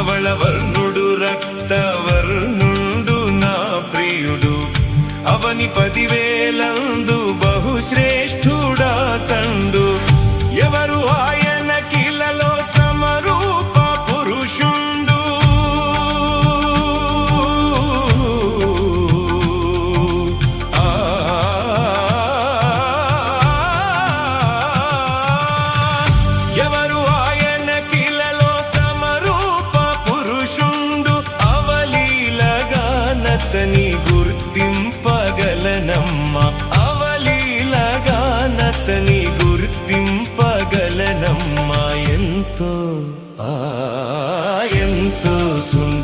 ధవళవర్ణుడు రక్తవర్ణుడు నా ప్రియుడు అవని 10,000 బహుశ్రేష్ఠుడా తండు ఎవరు ఆయన కిలలో సమరూప పురుషుండు ఎవరు ఆయన కిలలో సమరూప పురుషుండు అవలీలగానతని గుర్తింపగలనమ్మా అవలీలగానతని గుర్తింపగలనమ్మా ఎంతో ఎంతో సుందర